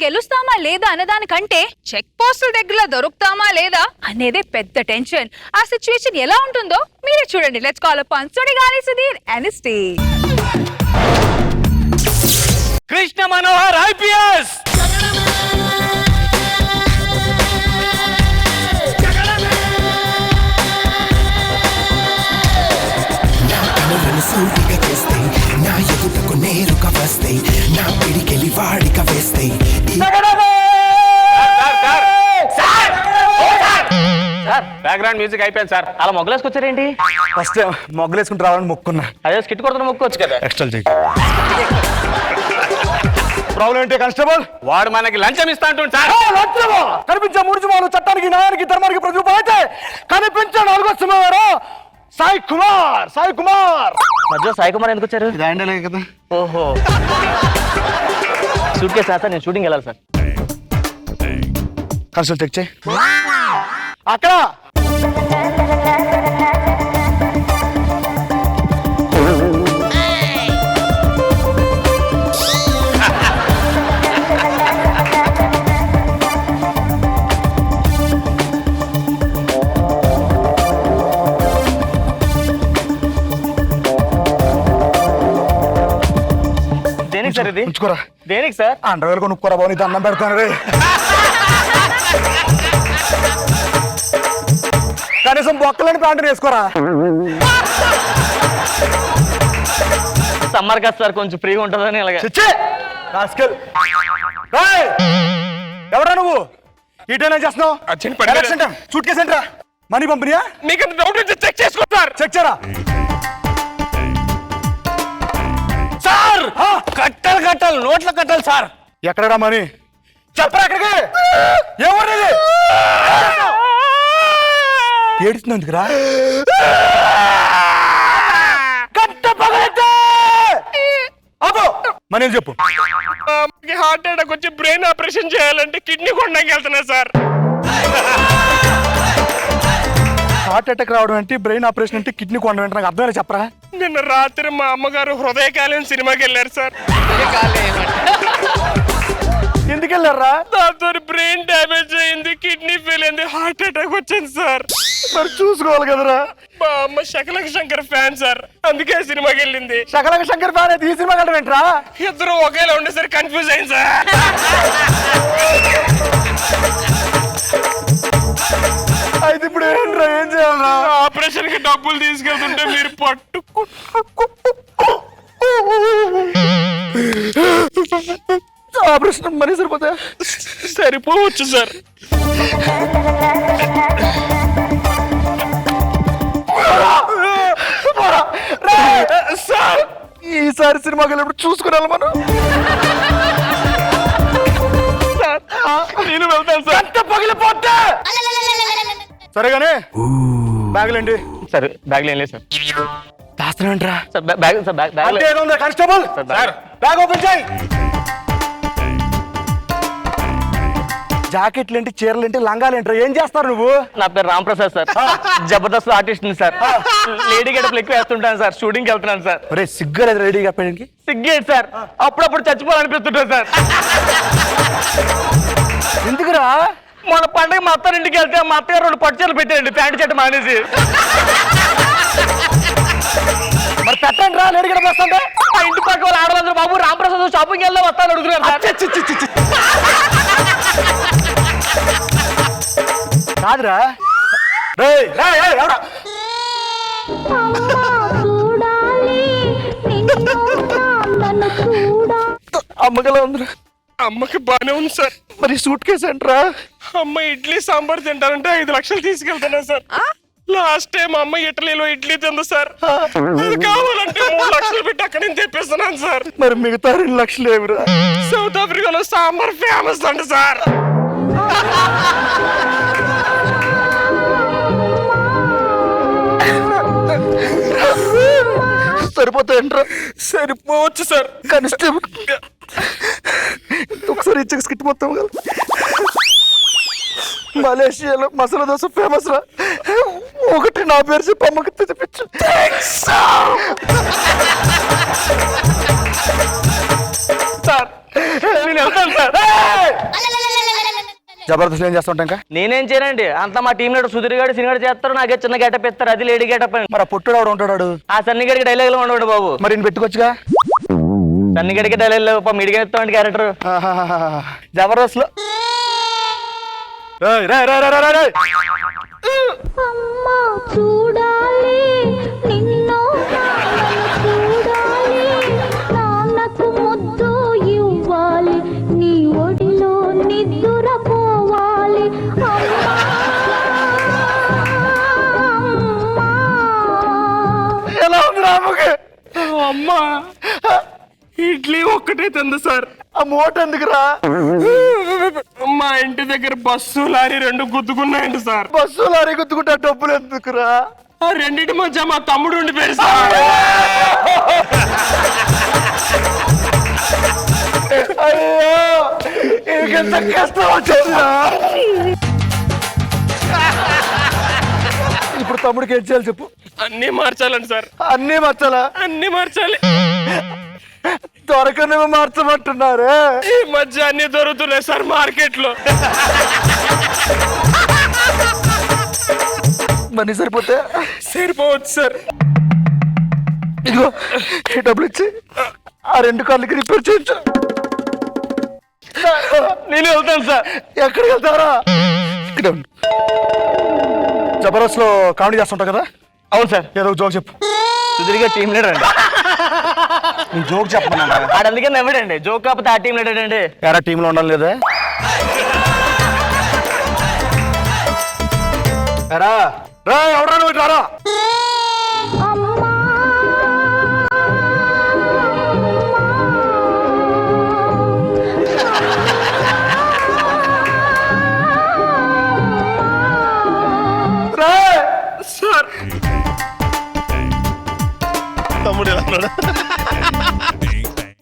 గెలుస్తామా లేదా అన్నదానికంటే చెక్ పోస్టుల దగ్గర దొరుకుతామా లేదా అనేదే పెద్ద టెన్షన్. ఆ సిచ్యువేషన్ ఎలా ఉంటుందో మీరే చూడండి. Let's call upon Sudigali Sudheer and stage. Krishna Manohar IPS. సూటిగా చేస్తే నా ఎదుటకు నేరుగా వస్తే నా పిడికెలి వాడిక వేస్తే బ్యాక్గ్రౌండ్ మ్యూజిక్ అయిపోయింది సార్. అలా మొగ్గలేసుకొచ్చారేంటి? ఫస్ట్ మొగ్గలేసుకుంటూ రావాలని మొక్కున్నా. అదే స్కిట్ కొడుతున్న మొక్కొచ్చు కదా. ఎక్స్ట్రా చెయ్యి. ప్రాబ్లం ఏంటి కానిస్టేబుల్? వాడు మనకి లంచం ఇస్తా అంటుంది సార్. కనిపించే మూడు సింహాలు చట్టానికి, న్యాయానికి, ధర్మానికి ప్రతిరూపం అయితే కనిపించే నాలుగో సింహం సాయి కుమార్. సాయి కుమార్ మధ్య సాయి కుమార్ ఎందుకు వచ్చారు? ఇది హ్యాండలే కదా. ఓహో, షూట్ కేసు సార్. నేను షూటింగ్ వెళ్ళాలి సార్. కన్సల్ట్ చెక్ చేయి. అక్కడ దేనికి సార్ ఇది? ఉంచుకోరా. దేనికి సార్? అండర్వేలు కొనుక్కోరా బాబు, నీ దండం పెడతాను రే. కనీసం బొక్కలని ప్యాంటు వేసుకోరా. సమ్మర్ కదా సార్, కొంచెం ఫ్రీగా ఉంటుందని ఇలాగే. ఎవరా నువ్వు? ఈటైనా చేస్తున్నావు? షూట్ కేసు ఏంట్రా? మనీ పంపిణీయా? మీకు డౌట్ చెక్ చేసుకో సార్. చెక్ చేయరా. సార్ కట్టాలి కట్టాలి, నోట్లో కట్టాలి సార్. ఎక్కడరా మనీ? చెప్పరా ఎక్కడికి? ఎవరిది? ఏడుస్తున్నందుకురా? కట్ట పగలెట్టు. అబ్బో మనీ చెప్పు. హార్ట్ అటాక్ వచ్చి బ్రెయిన్ ఆపరేషన్ చేయాలంటే కిడ్నీ కొండకి వెళ్తున్నా సార్. హార్ట్ అటాక్ రావడం అంటే, బ్రెయిన్ ఆపరేషన్ అంటే, కిడ్నీ కొండ అంటే నాకు అర్థమైనా చెప్పరా. నిన్న రాత్రి మా అమ్మగారు హృదయకాలం సినిమాకి వెళ్ళారు సార్. ఎందుకు వెళ్ళారా? దాంతో బ్రెయిన్ డ్యామేజ్ అయింది, కిడ్నీ ఫెయిల్ అయింది, హార్ట్ అటాక్ వచ్చింది సార్. మరి చూసుకోవాలి కదరా. మా అమ్మ శకలక శంకర్ ఫ్యాన్ సార్, అందుకే సినిమాకి వెళ్ళింది. శకలక శంకర్ ఫ్యాన్ అయితే ఈ సినిమా వెళ్ళడం ఏంట్రా? ఇద్దరు ఒకేలా ఉండేసరి కన్ఫ్యూజ్ అయింది సార్. అయితే ఇప్పుడు ఏంట్రా, ఏం చేయాలరా? ఆపరేషన్ కి డబ్బులు తీసుకెళ్తుంటే మీరు ఆపరేషన్ మనీ సరిపోతా? సరిపోవచ్చు సార్. సార్ ఈసారి సినిమాకి వెళ్ళినప్పుడు చూసుకురాలి మనం. నేను వెళ్తాను సార్. ఎంత పగిలిపోతే సరేగానే బ్యాగులండి. సరే బ్యాగ్ ఏం లేదు సార్. దాస్తానంటరా? బ్యాగ్ సార్, బ్యాగ్ అంటే ఏదో ఉందా కానిస్టేబుల్? బ్యాగ్ ఓపెన్ చేయి. జాకెట్లు ఏంటి, చీరలు ఏంటి, లంగాలు ఏంటి, ఏం చేస్తారు నువ్వు? నా పేరు Ram Prasad sir. Jabardasth artist sir. Lady గడపలు ఎక్కువ వేస్తుంటాను సార్. షూటింగ్ కి వెళ్తున్నాను సార్. ఒరే సిగ్గర్ రెడీ చెప్పడానికి. సిగ్గేట్ సార్, అప్పుడప్పుడు చచ్చిపోవాలనిపిస్తుంటాను సార్. ఎందుకురా? మన పండుగ మా అత్త ఇంటికి వెళ్తే మా అత్తగారు 2 పట్టుచీరలు పెట్టారండి, ప్యాంటు చెట్టు మానేసి. మరి పెట్టండి రా, లేడీ గడప వస్తుంటే. మా ఇంటి పక్క వాళ్ళు ఆడవాళ్ళు, బాబు రామప్రసాద్ షాపింగ్ వెళ్దాం వస్తాను అడుగుతున్నారు సార్. కాదురా. అమ్మగల ఉందిరా. అమ్మకి బానే ఉంది సార్. మరి సూట్ కేసు ఏంట్రా? అమ్మ ఇడ్లీ సాంబార్ తింటారంటే 5 లక్షలు తీసుకెళ్తానా సార్. లాస్ట్ టైం అమ్మ ఇటలీలో ఇడ్లీ తింది సార్. అది కావాలంటే 3 లక్షలు పెట్టి అక్కడ నేను తెప్పిస్తున్నాను సార్. మరి మిగతా 2 లక్షలు ఏమిరా? సౌత్ ఆఫ్రికాలో సాంబార్ ఫేమస్ అంట సార్. సరిపోతాయంట్రా? సరిపోవచ్చు సార్. కానిస్టేబుల్ ఒకసారి ఇచ్చే స్కిట్ మొత్తం కదా. మలేషియాలో మసాలా దోశ ఫేమస్ రా. ఒకటి నా పేరు చెప్పి అమ్మకి తెప్పించు. సార్ నేను వెళ్తాను సార్. జబర్దస్త్ ఏం చేస్తుంటా ఇంకా నేనేం చేయనండి అంతా మా టీం లీడర్ సుధీర్ గారు సినిగాడు చేస్తారు నాకే చిన్న గెటప్ ఇస్తారు అది లేడీ గెటప్ అండి మరి ఆ పుట్టుడు ఆవిడ ఉంటాడు ఆ సన్నిగడికి డైలాగులు ఉండవు బాబు మరి ఈయన పెట్టుకోవచ్చుగా సన్నిగడికి డైలాగ్ లేవు మీడిగా ఇస్తామండి క్యారెక్టర్ జబర్దస్త్ లో అమ్మా చూడాలి నిన్ను చూడాలి నాన్నకు ముద్దు ఇవ్వాలి నీ ఒడిలో నిద్దురపోవాలి ఎలా ఉంది రాముకి అమ్మా ఇడ్లీ ఒక్కటే తింది సార్. ఆ మూట ఎందుకురా మా ఇంటి దగ్గర బస్సు లారీ రెండు గుద్దుకున్నాయండి సార్. బస్సు లారీ గుద్దుకుంటా డబ్బులు ఎందుకురా ఆ రెండింటి మధ్య మా తమ్ముడు ఉండిపోయాడు సార్. అయ్యో ఇంకెంత కష్టం వచ్చిందిరా ఇప్పుడు తమ్ముడికి ఏం చేయాలి చెప్పు అన్ని మార్చాలండి సార్. అన్నీ మార్చాలా అన్ని మార్చాలి. దొరకనివి మార్చమంటున్నారే ఈ మధ్య అన్ని దొరుకుతున్నాయి సార్ మార్కెట్ లో. మనీ సరిపోతే సరిపోవచ్చు సార్. ఇదిగో ఈ డబ్బులు ఇచ్చి ఆ రెండు కార్లకి రిపేర్ చేయించు. నేను వెళ్తాను సార్. ఎక్కడికి వెళ్తారా ఇక్కడ ఉండు. జబర్దస్త్ లో కామెడీ చేస్తుంటా కదా అవును సార్. ఏదో ఒక జోక్ చెప్పు. సుధీర్ గారు టీం లీడర్ అండి. నేను జోక్ చెప్పమన్నా ఆడ అందుకే నవ్వాడండి జోక్ కాకపోతే ఆ టీం లీడర్ అండి. ఎరా టీంలో ఉండాలి లేదా ఎరా రా ఎవరా నువ్వు ఇటు రారా రా. సార్ తమ్ముడు ఎలా ఉన్నాడు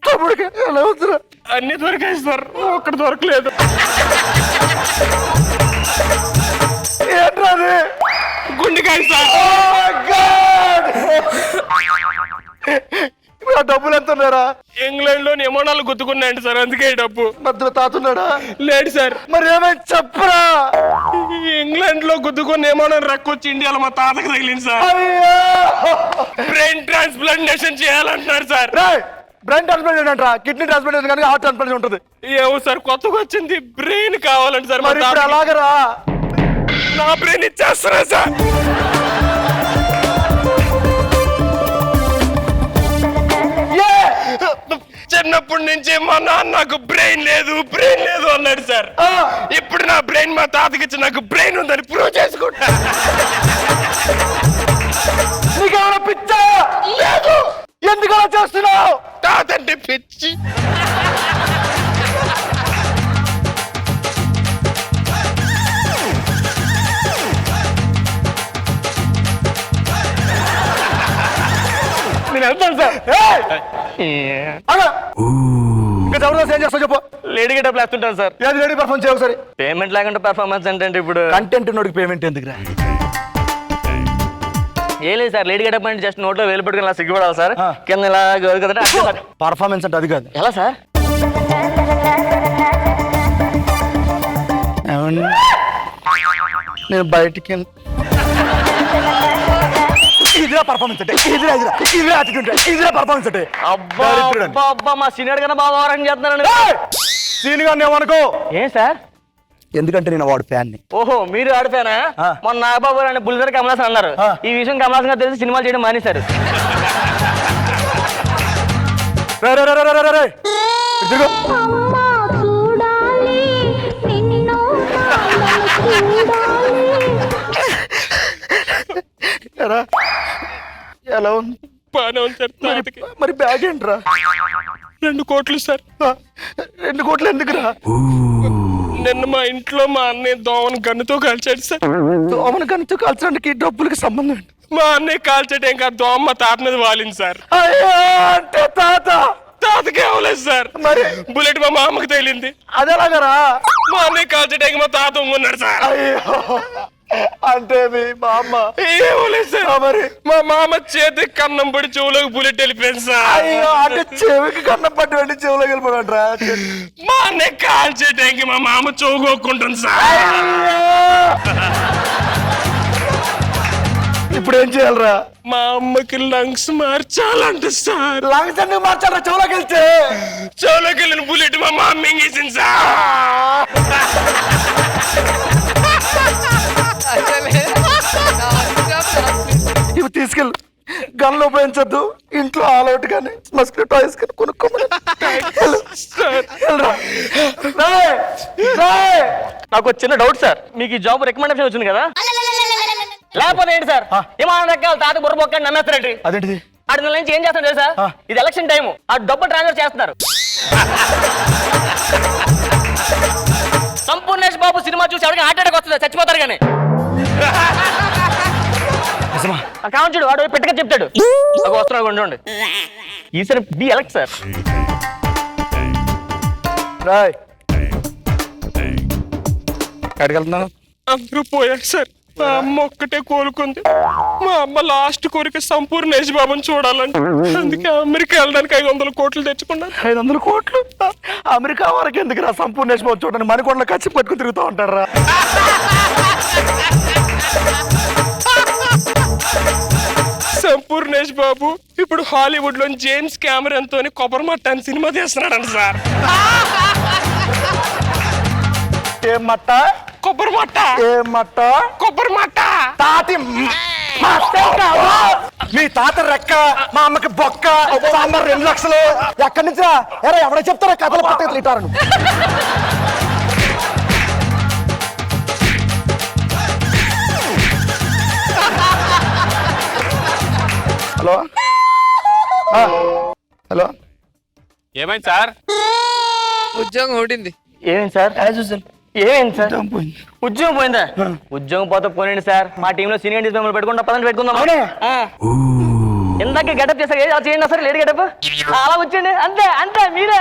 తమ్ముడికి ఎలా అవుతురా అన్ని దొరికాయి సార్. ఒక్కటి దొరకలేదు. ఏంట్రా అది గుండెకాయ సార్. ఇప్పుడు ఆ డబ్బులు ఎంత ఉన్నారా ఇంగ్లాండ్ లో నిమోనాలు గుద్దుకున్నాయండి సార్. అందుకే ఈ డబ్బు. మధ్యలో తాతున్నాడా లేడు సార్. మరి ఏమైనా చెప్పరా ఇంగ్లాండ్ లో గుద్దుకుని నిమోనం రక్కొచ్చి ఇండియాలో మా తాతకు తగిలింది సార్. అయ్యో బ్రెయిన్ ట్రాన్స్ప్లాంటేషన్ చేయాలంటున్నారు సార్. బ్రెయిన్ ట్రాన్స్ప్లాంట్ అంటారా కిడ్నీ ట్రాన్స్ప్లాంట్ కానీ హార్ట్ ట్రాన్స్ప్లాంట్ ఉంటుంది ఏమో సార్ కొత్తగా వచ్చింది బ్రెయిన్ కావాలంట సార్. మా మరి ఇప్పుడు తాతకి. అలాగరా నా బ్రెయిన్ ఇచ్చేస్తున్నా సార్. చిన్నప్పటి నుంచి మా నాన్న నాకు బ్రెయిన్ లేదు అన్నాడు సార్. ఇప్పుడు నా బ్రెయిన్ మా తాతకి ఇచ్చి నాకు బ్రెయిన్ ఉందని ప్రూవ్ చేసుకుంటా. నీకేమైనా పిచ్చా లేదు ఎందుకు అలా చేస్తున్నావు తాత అంటే పిచ్చి. నేను వెళ్తాను సార్. ఇంకా జబర్దస్త్ ఏం చేస్తావు చెప్పు లేడీ గెటప్ వేస్తుంటాను సార్. ఏది రెడీ పర్ఫార్మ్ చేయవు సరే పేమెంట్ లేకుండా పెర్ఫార్మెన్స్ అంటే ఇప్పుడు కంటెంట్ నోడికి పేమెంట్ ఎందుకురా ఏం లేదు సార్. లేడీ గెటప్ అంటే జస్ట్ నోట్లో వేలు పెట్టుకుని ఇలా సిగ్గుపడాలి సార్. కింద ఇలా కదంటే అంతే సార్. పర్ఫార్మెన్స్ అంటే అది కాదు ఎలా సార్? నేను బయటికి ఇదిరా పర్ఫార్మెన్స్ అంటే ఇదిరా యాటిట్యూడ్ ఇదిరా పర్ఫార్మెన్స్ అంటే అబ్బా అబ్బా అబ్బా మా సీనియర్ కన్నా బాగా ఓవరాక్షన్ చేస్తున్నానండి. సీన్ గా ఏమనుకో ఏం సార్? ఎందుకంటే నేను వాడు ఫ్యాన్ ని ఓహో మీరు ఆడిపోయానా? మొన్న నాగబాబు అని బుల్లిదర్ కమలాసన్ అన్నారు. ఈ విషయం కమలాసన్ గారు తెలిసి సినిమాలు చేయడం మానేశారు. అమ్మా చూడాలి నిన్ను చూడాలి ఎలా ఉంది బాగానే ఉంది సార్. తాతకి మరి బ్యాగ్ ఏంట్రా 2 కోట్లు సార్. 2 కోట్లు ఎందుకురా నిన్న మా ఇంట్లో మా అన్నయ్య దోమను గన్నుతో కాల్చాడు సార్. దోమను గన్నుతో కాల్చడానికి డబ్బులకి సంబంధం ఏంటి మా అన్నయ్య కాల్చాడు ఇంకా దోమ మా తాత మీద వాలింది సార్. అయ్యో అంటే తాతకే అవ్వలేదు సార్. మరి బుల్లెట్ మా మామకి తగిలింది. అదేలాగరా మా అన్నయ్య కాల్చడానికి మా తాత ఉన్నాడు సార్. అయ్యో అంటే మా అమ్మ ఏమో లేదు సార్. మరి మా మామ చేతికి కన్నం పడి చెవులోకి బుల్లెట్ వెళ్ళిపోయింది సార్. అయ్యో అంటే చెవికి కన్నం పట్టి వెళ్ళి చెవులోకి వెళ్ళిపోయాడ్రా. మా అన్నయ్య కాల్చే టైంకి మా మామ చౌకోకుంటుంది సార్. ఇప్పుడు ఏం చేయాలరా? మా అమ్మకి లంగ్స్ మార్చాలంట సార్. లంగ్స్ ఎందుకు మార్చారా? చెవులోకి వెళ్తే చెవులోకి వెళ్ళిన బుల్లెట్ మా మామ మింగేసింది సార్. ఇవి తీసుకెళ్ళు. గన్లు ఉపయోగించద్దు. ఇంట్లో ఆల్ అవుట్ కానీ మస్కిటో టాయ్స్ కానీ కొనుక్కోమని. నాకు ఒక చిన్న డౌట్ సార్, మీకు ఈ జాబ్ రికమెండేషన్ వచ్చింది కదా, లేకపోతే ఏంటి సార్ ఏమన్నా రకాల తాత బుర్ర బొక్క నమ్మేస్తారండి? అదేంటిది? 6 నెలల నుంచి ఏం చేస్తాడు తెలుసా? ఇది ఎలక్షన్ టైం, ఆ డబ్బు ట్రాన్స్ఫర్ చేస్తున్నారు. సంపూర్ణేష్ బాబు సినిమా చూసి ఎవరికి హార్ట్ అటాక్ వస్తుంది, చచ్చిపోతారు కానీ. కావచ్చు వాడు పెట్టక చెప్తాడు. ఒక వస్తున్నాడు ఉండండి. ఈసారి బి ఎలక్ట్ సార్. రాయ్ ఎక్కడికి వెళ్తున్నాను? అందరూ పోయారు సార్. మా అమ్మ ఒక్కటే కోరుకుంది. మా అమ్మ లాస్ట్ కోరిక సంపూర్ణేష్ బాబుని చూడాలని. అందుకే అమెరికా వెళ్ళడానికి 500 కోట్లు తెచ్చుకున్నాను. 500 కోట్లు? అమెరికా వరకు ఎందుకు రా? సంపూర్ణేష్ బాబు చూడండి మణికొండలో కచ్చి పట్టుకుని తిరుగుతూ ఉంటాడు రా. సంపూర్ణేష్ బాబు ఇప్పుడు హాలీవుడ్ లో జేమ్స్ కెమెరాన్ తోని కొబ్బరి మట్టాన్ని సినిమా తీస్తున్నాడంట సార్. ఏం మట్ట? కొబ్బరి మట్ట. ఏం మట్ట? కొబ్బరి మట్ట. తాతి మీ తాత రెక్క, మా అమ్మకి బొక్క, సాంబార్ 2 లక్షలు. ఎక్కడి నుంచి ఎరా ఎవడ చెప్తారా కథలు పట్టలు ఇటారు? హలో హలో ఏమైంది సార్? ఉద్యోగం ఓడింది. ఏమైంది సార్? ఏమైంది సార్? ఉద్యోగం పోయిందా? ఉద్యోగం పోతే పోనండి సార్. మా టీంలో సీనియర్ మిమ్మల్ని పెట్టుకుంటా, పదండి పెట్టుకుందాం. ఇందాక గెటప్ చేస్తారు, చేయండి సార్. లేడు గెటప్ అలా వచ్చేయండి. అంతే అంతే మీరే.